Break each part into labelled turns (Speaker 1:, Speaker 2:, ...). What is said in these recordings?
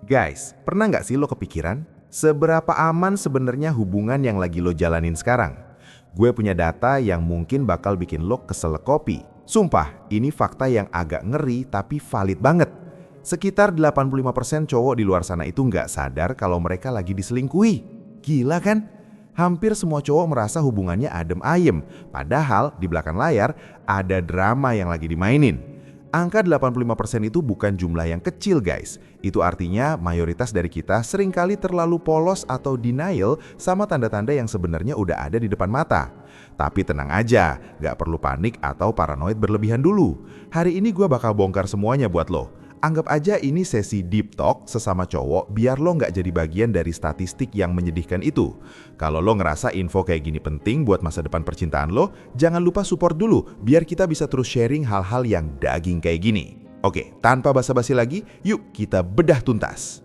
Speaker 1: Guys, pernah nggak sih lo kepikiran seberapa aman sebenarnya hubungan yang lagi lo jalanin sekarang? Gue punya data yang mungkin bakal bikin lo kesel kopi. Sumpah, ini fakta yang agak ngeri tapi valid banget. Sekitar 85% cowok di luar sana itu nggak sadar kalau mereka lagi diselingkuhi. Gila kan? Hampir semua cowok merasa hubungannya adem ayem, padahal di belakang layar ada drama yang lagi dimainin. Angka 85% itu bukan jumlah yang kecil guys. Itu artinya mayoritas dari kita seringkali terlalu polos atau denial sama tanda-tanda yang sebenarnya udah ada di depan mata. Tapi tenang aja, gak perlu panik atau paranoid berlebihan dulu. Hari ini gue bakal bongkar semuanya buat lo. Anggap aja ini sesi deep talk sesama cowok biar lo nggak jadi bagian dari statistik yang menyedihkan itu. Kalau lo ngerasa info kayak gini penting buat masa depan percintaan lo, jangan lupa support dulu biar kita bisa terus sharing hal-hal yang daging kayak gini. Oke, tanpa basa-basi lagi, yuk kita bedah tuntas.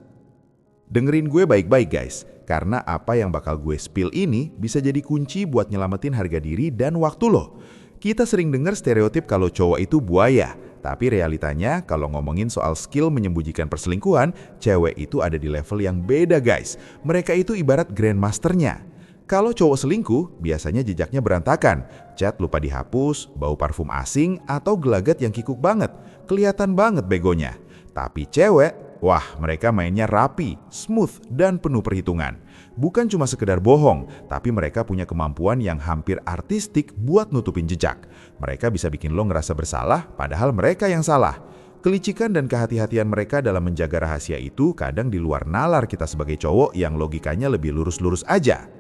Speaker 1: Dengerin gue baik-baik guys, karena apa yang bakal gue spill ini bisa jadi kunci buat nyelamatin harga diri dan waktu lo. Kita sering dengar stereotip kalau cowok itu buaya. Tapi realitanya kalau ngomongin soal skill menyembunyikan perselingkuhan, cewek itu ada di level yang beda guys. Mereka itu ibarat grandmasternya. Kalau cowok selingkuh, biasanya jejaknya berantakan. Chat lupa dihapus, bau parfum asing, atau gelagat yang kikuk banget. Kelihatan banget begonya. Tapi cewek, wah mereka mainnya rapi, smooth, dan penuh perhitungan. Bukan cuma sekedar bohong, tapi mereka punya kemampuan yang hampir artistik buat nutupin jejak. Mereka bisa bikin lo ngerasa bersalah, padahal mereka yang salah. Kelicikan dan kehati-hatian mereka dalam menjaga rahasia itu kadang di luar nalar kita sebagai cowok yang logikanya lebih lurus-lurus aja.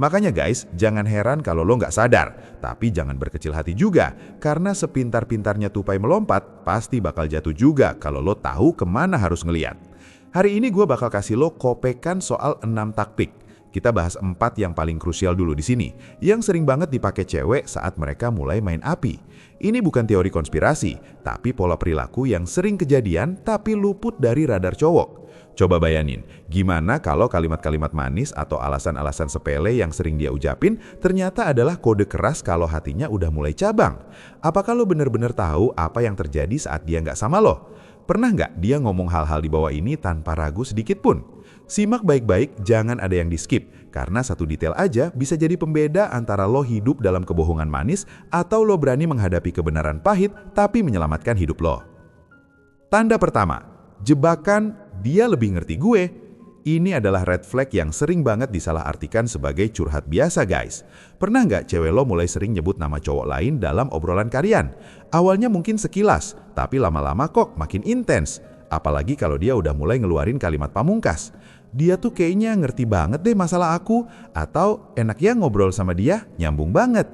Speaker 1: Makanya guys, jangan heran kalau lo nggak sadar, tapi jangan berkecil hati juga, karena sepintar-pintarnya tupai melompat, pasti bakal jatuh juga kalau lo tahu kemana harus ngeliat. Hari ini gue bakal kasih lo kopekan soal 6 taktik. Kita bahas 4 yang paling krusial dulu di sini, yang sering banget dipakai cewek saat mereka mulai main api. Ini bukan teori konspirasi, tapi pola perilaku yang sering kejadian tapi luput dari radar cowok. Coba bayanin, gimana kalau kalimat-kalimat manis atau alasan-alasan sepele yang sering dia ucapin ternyata adalah kode keras kalau hatinya udah mulai cabang? Apakah lo bener-bener tahu apa yang terjadi saat dia nggak sama lo? Pernah nggak dia ngomong hal-hal di bawah ini tanpa ragu sedikit pun? Simak baik-baik, jangan ada yang di-skip, karena satu detail aja bisa jadi pembeda antara lo hidup dalam kebohongan manis atau lo berani menghadapi kebenaran pahit tapi menyelamatkan hidup lo. Tanda pertama, jebakan dia lebih ngerti gue. Ini adalah red flag yang sering banget disalahartikan sebagai curhat biasa guys. Pernah nggak cewek lo mulai sering nyebut nama cowok lain dalam obrolan kalian? Awalnya mungkin sekilas, tapi lama-lama kok makin intens. Apalagi kalau dia udah mulai ngeluarin kalimat pamungkas. Dia tuh kayaknya ngerti banget deh masalah aku, atau enak ya ngobrol sama dia, nyambung banget.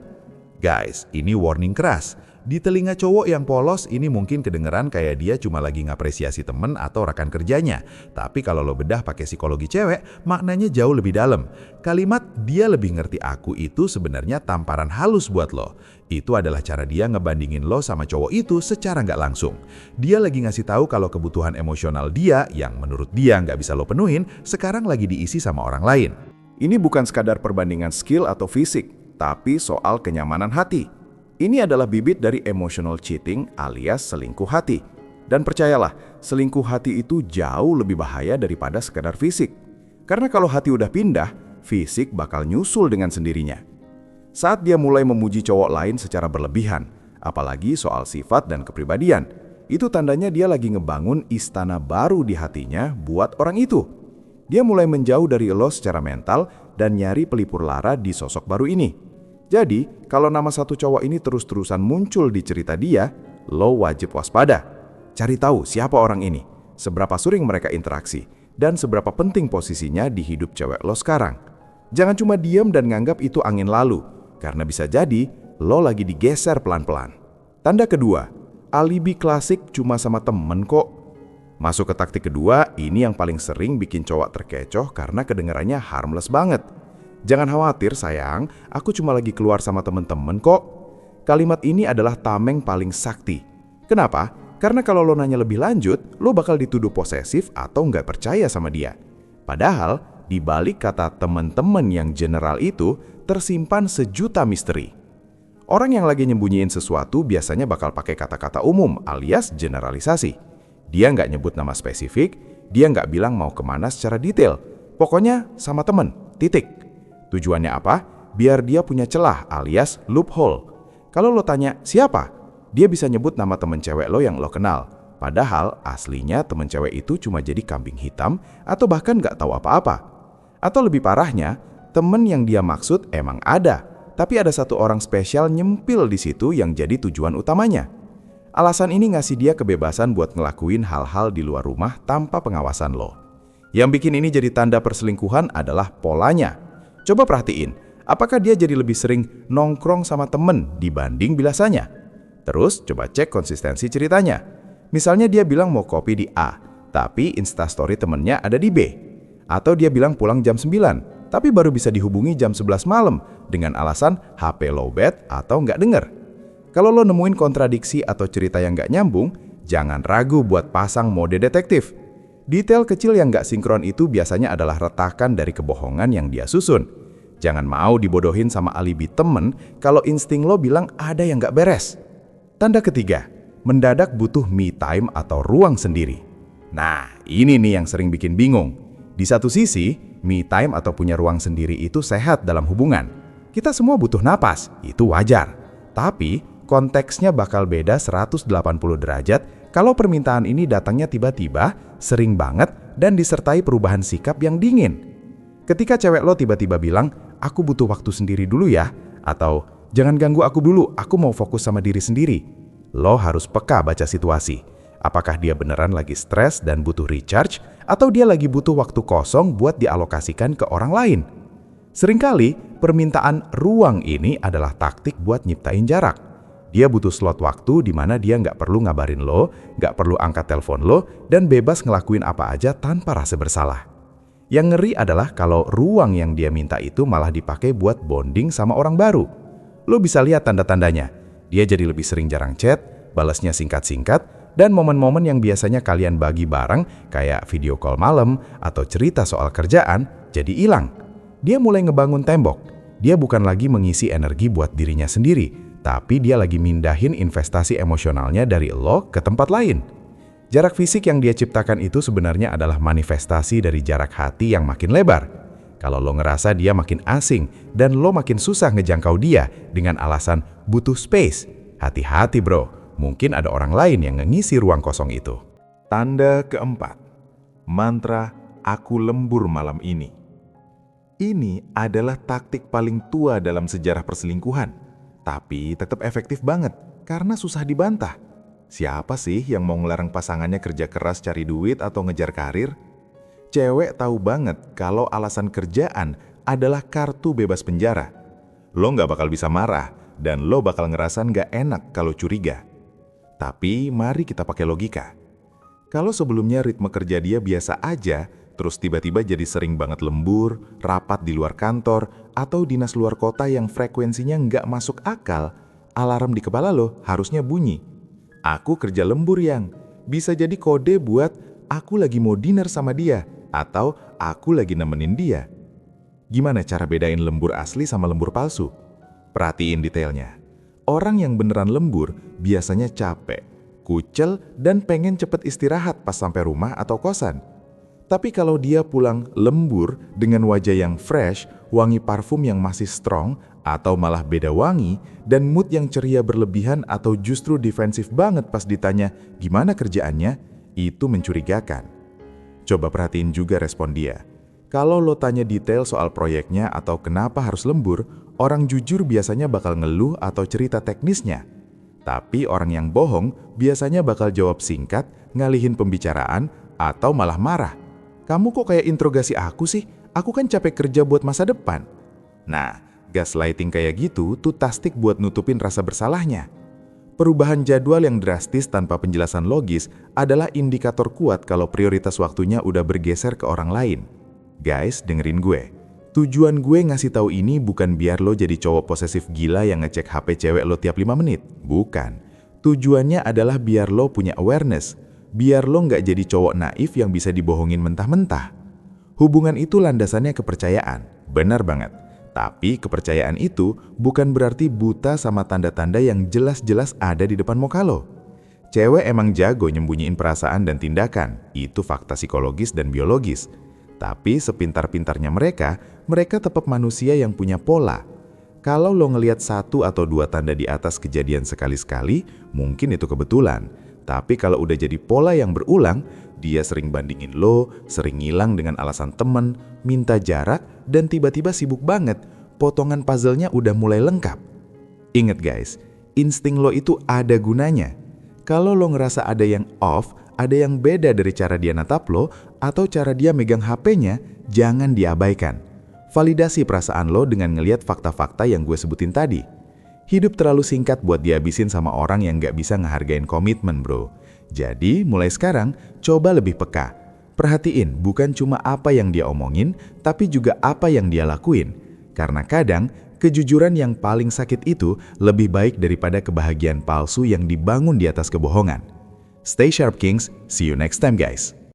Speaker 1: Guys, ini warning keras. Di telinga cowok yang polos ini mungkin kedengeran kayak dia cuma lagi ngapresiasi temen atau rekan kerjanya. Tapi kalau lo bedah pakai psikologi cewek, maknanya jauh lebih dalam. Kalimat dia lebih ngerti aku itu sebenarnya tamparan halus buat lo. Itu adalah cara dia ngebandingin lo sama cowok itu secara nggak langsung. Dia lagi ngasih tahu kalau kebutuhan emosional dia yang menurut dia nggak bisa lo penuhin, sekarang lagi diisi sama orang lain.
Speaker 2: Ini bukan sekadar perbandingan skill atau fisik, tapi soal kenyamanan hati. Ini adalah bibit dari emotional cheating alias selingkuh hati. Dan percayalah, selingkuh hati itu jauh lebih bahaya daripada sekadar fisik. Karena kalau hati udah pindah, fisik bakal nyusul dengan sendirinya. Saat dia mulai memuji cowok lain secara berlebihan, apalagi soal sifat dan kepribadian, itu tandanya dia lagi ngebangun istana baru di hatinya buat orang itu. Dia mulai menjauh dari lo secara mental dan nyari pelipur lara di sosok baru ini. Jadi, kalau nama satu cowok ini terus-terusan muncul di cerita dia, lo wajib waspada. Cari tahu siapa orang ini, seberapa sering mereka interaksi, dan seberapa penting posisinya di hidup cewek lo sekarang. Jangan cuma diam dan nganggap itu angin lalu, karena bisa jadi lo lagi digeser pelan-pelan. Tanda kedua, alibi klasik cuma sama temen kok. Masuk ke taktik kedua, ini yang paling sering bikin cowok terkecoh karena kedengarannya harmless banget. Jangan khawatir sayang, aku cuma lagi keluar sama temen-temen kok. Kalimat ini adalah tameng paling sakti. Kenapa? Karena kalau lo nanya lebih lanjut, lo bakal dituduh posesif atau nggak percaya sama dia. Padahal, di balik kata temen-temen yang general itu, tersimpan sejuta misteri. Orang yang lagi nyembunyiin sesuatu biasanya bakal pakai kata-kata umum alias generalisasi. Dia nggak nyebut nama spesifik, Dia nggak bilang mau kemana secara detail. Pokoknya sama temen, titik. Tujuannya apa? Biar dia punya celah alias loophole. Kalau lo tanya siapa, dia bisa nyebut nama temen cewek lo yang lo kenal. Padahal aslinya temen cewek itu cuma jadi kambing hitam atau bahkan nggak tahu apa-apa. Atau lebih parahnya, temen yang dia maksud emang ada, tapi ada satu orang spesial nyempil di situ yang jadi tujuan utamanya. Alasan ini ngasih dia kebebasan buat ngelakuin hal-hal di luar rumah tanpa pengawasan lo. Yang bikin ini jadi tanda perselingkuhan adalah polanya. Coba perhatiin, apakah dia jadi lebih sering nongkrong sama temen dibanding biasanya? Terus coba cek konsistensi ceritanya. Misalnya dia bilang mau kopi di A, tapi instastory temennya ada di B. Atau dia bilang pulang jam 9, tapi baru bisa dihubungi jam 11 malam dengan alasan HP lowbat atau nggak denger. Kalau lo nemuin kontradiksi atau cerita yang nggak nyambung, jangan ragu buat pasang mode detektif. Detail kecil yang nggak sinkron itu biasanya adalah retakan dari kebohongan yang dia susun. Jangan mau dibodohin sama alibi temen kalau insting lo bilang ada yang nggak beres. Tanda ketiga, mendadak butuh me time atau ruang sendiri. Nah, ini nih yang sering bikin bingung. Di satu sisi, me time atau punya ruang sendiri itu sehat dalam hubungan. Kita semua butuh napas, itu wajar. Tapi, konteksnya bakal beda 180 derajat kalau permintaan ini datangnya tiba-tiba, sering banget, dan disertai perubahan sikap yang dingin. Ketika cewek lo tiba-tiba bilang, aku butuh waktu sendiri dulu ya, atau jangan ganggu aku dulu, aku mau fokus sama diri sendiri. Lo harus peka baca situasi. Apakah dia beneran lagi stres dan butuh recharge, atau dia lagi butuh waktu kosong buat dialokasikan ke orang lain? Seringkali, permintaan ruang ini adalah taktik buat nyiptain jarak. Dia butuh slot waktu di mana dia nggak perlu ngabarin lo, nggak perlu angkat telepon lo, dan bebas ngelakuin apa aja tanpa rasa bersalah. Yang ngeri adalah kalau ruang yang dia minta itu malah dipakai buat bonding sama orang baru. Lo bisa lihat tanda-tandanya. Dia jadi lebih sering jarang chat, balasnya singkat-singkat, dan momen-momen yang biasanya kalian bagi bareng kayak video call malam atau cerita soal kerjaan jadi hilang. Dia mulai ngebangun tembok. Dia bukan lagi mengisi energi buat dirinya sendiri, tapi dia lagi mindahin investasi emosionalnya dari lo ke tempat lain. Jarak fisik yang dia ciptakan itu sebenarnya adalah manifestasi dari jarak hati yang makin lebar. Kalau lo ngerasa dia makin asing dan lo makin susah ngejangkau dia dengan alasan butuh space, hati-hati bro, mungkin ada orang lain yang ngisi ruang kosong itu.
Speaker 1: Tanda keempat, mantra aku lembur malam ini. Ini adalah taktik paling tua dalam sejarah perselingkuhan, tapi tetap efektif banget karena susah dibantah. Siapa sih yang mau ngelarang pasangannya kerja keras cari duit atau ngejar karir? Cewek tahu banget kalau alasan kerjaan adalah kartu bebas penjara. Lo nggak bakal bisa marah, dan lo bakal ngerasa nggak enak kalau curiga. Tapi mari kita pakai logika. Kalau sebelumnya ritme kerja dia biasa aja, terus tiba-tiba jadi sering banget lembur, rapat di luar kantor, atau dinas luar kota yang frekuensinya nggak masuk akal, alarm di kepala lo harusnya bunyi. Aku kerja lembur yang bisa jadi kode buat aku lagi mau dinner sama dia, atau aku lagi nemenin dia. Gimana cara bedain lembur asli sama lembur palsu? Perhatiin detailnya. Orang yang beneran lembur biasanya capek, kucel, dan pengen cepet istirahat pas sampai rumah atau kosan. Tapi kalau dia pulang lembur dengan wajah yang fresh, wangi parfum yang masih strong, atau malah beda wangi, dan mood yang ceria berlebihan atau justru defensif banget pas ditanya gimana kerjaannya, itu mencurigakan. Coba perhatiin juga respon dia. Kalau lo tanya detail soal proyeknya atau kenapa harus lembur, orang jujur biasanya bakal ngeluh atau cerita teknisnya. Tapi orang yang bohong biasanya bakal jawab singkat, ngalihin pembicaraan, atau malah marah. Kamu kok kayak interogasi aku sih? Aku kan capek kerja buat masa depan. Nah, gaslighting kayak gitu tuh taktik buat nutupin rasa bersalahnya. Perubahan jadwal yang drastis tanpa penjelasan logis adalah indikator kuat kalau prioritas waktunya udah bergeser ke orang lain. Guys, dengerin gue. Tujuan gue ngasih tahu ini bukan biar lo jadi cowok posesif gila yang ngecek HP cewek lo tiap 5 menit. Bukan. Tujuannya adalah biar lo punya awareness. Biar lo nggak jadi cowok naif yang bisa dibohongin mentah-mentah. Hubungan itu landasannya kepercayaan. Benar banget. Tapi kepercayaan itu bukan berarti buta sama tanda-tanda yang jelas-jelas ada di depan muka lo.
Speaker 3: Cewek emang jago nyembunyiin perasaan dan tindakan, itu fakta psikologis dan biologis. Tapi sepintar-pintarnya mereka tetap manusia yang punya pola. Kalau lo ngelihat 1 atau 2 tanda di atas kejadian sekali-sekali, mungkin itu kebetulan. Tapi kalau udah jadi pola yang berulang, dia sering bandingin lo, sering ngilang dengan alasan temen, minta jarak, dan tiba-tiba sibuk banget, potongan puzzle-nya udah mulai lengkap. Ingat guys, insting lo itu ada gunanya. Kalau lo ngerasa ada yang off, ada yang beda dari cara dia natap lo, atau cara dia megang HP-nya, jangan diabaikan. Validasi perasaan lo dengan ngeliat fakta-fakta yang gue sebutin tadi. Hidup terlalu singkat buat dihabisin sama orang yang gak bisa ngehargain komitmen, bro. Jadi, mulai sekarang, coba lebih peka. Perhatiin bukan cuma apa yang dia omongin, tapi juga apa yang dia lakuin. Karena kadang, kejujuran yang paling sakit itu lebih baik daripada kebahagiaan palsu yang dibangun di atas kebohongan. Stay sharp, Kings. See you next time, guys.